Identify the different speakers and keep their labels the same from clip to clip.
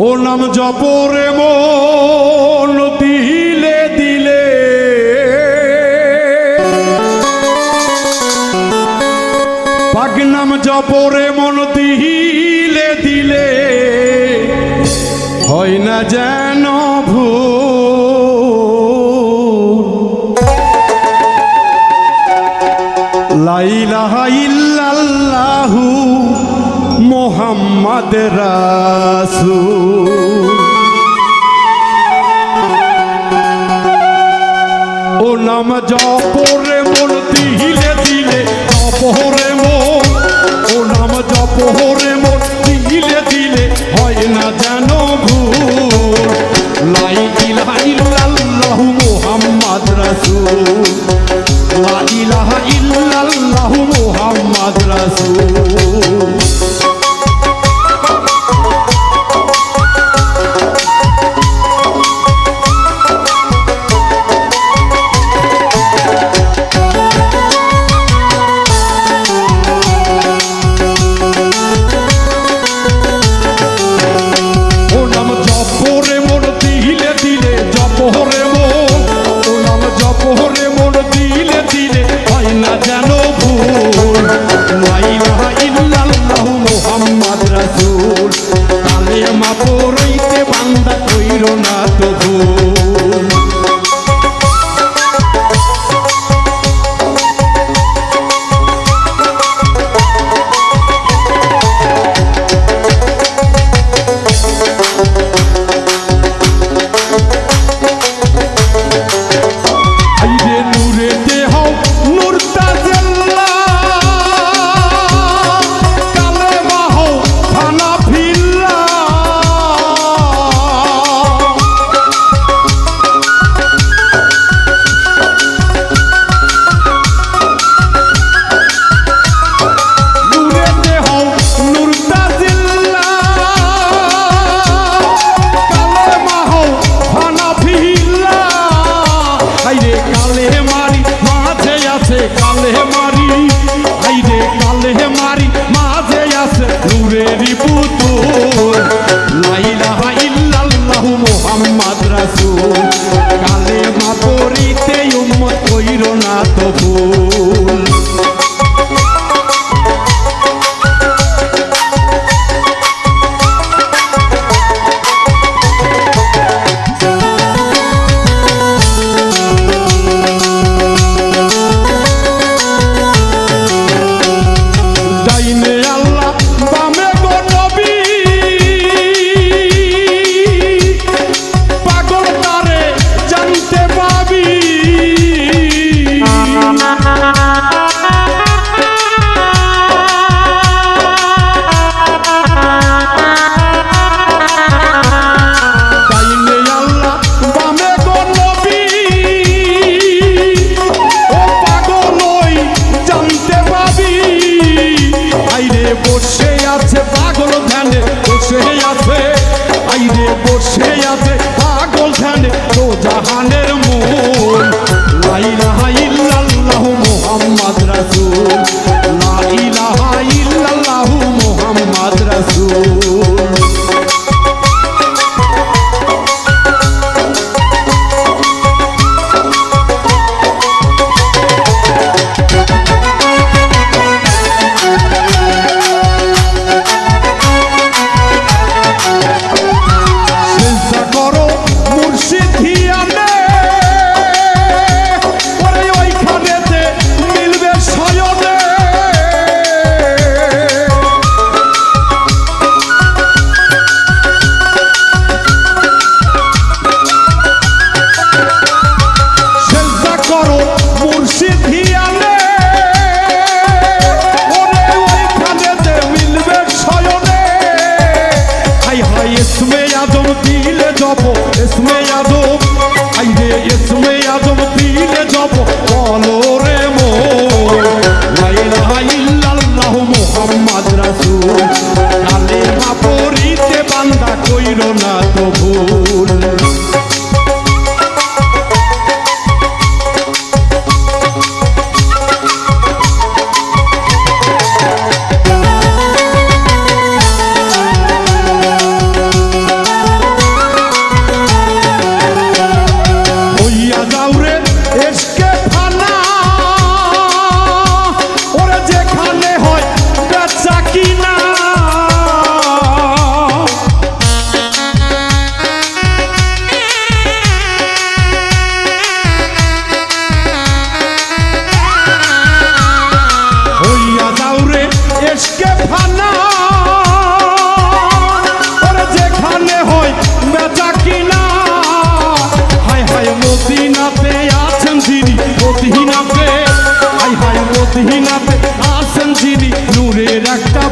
Speaker 1: ও নাম জপরে মন দিলে দিলে পাক নাম জপরে মন দিলে দিলে হয় না যেন ভুল লা ইলাহা ইল্লাল্লাহু মুহাম্মদ রাসূল। ও নাম জপরে মন দিলে দিলে জপরে মন, ও নাম জপরে মন দিলে দিলে হয় না যেন ভুল লা ইলাহা ইল্লাল্লাহু মুহাম্মদ রাসূল, লা ইলাহা ইল্লাল্লাহু মুহাম্মদ রাসূল।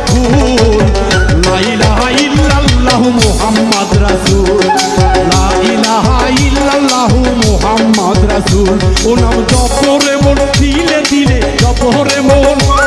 Speaker 1: ফুল লা ইলাহা ইল্লাল্লাহু মুহাম্মদ রাসূল লা ইলাহা ইল্লাল্লাহু মুহাম্মদ রাসূল ও নাম জপ রে মন দিলে দিলে জপ রে মন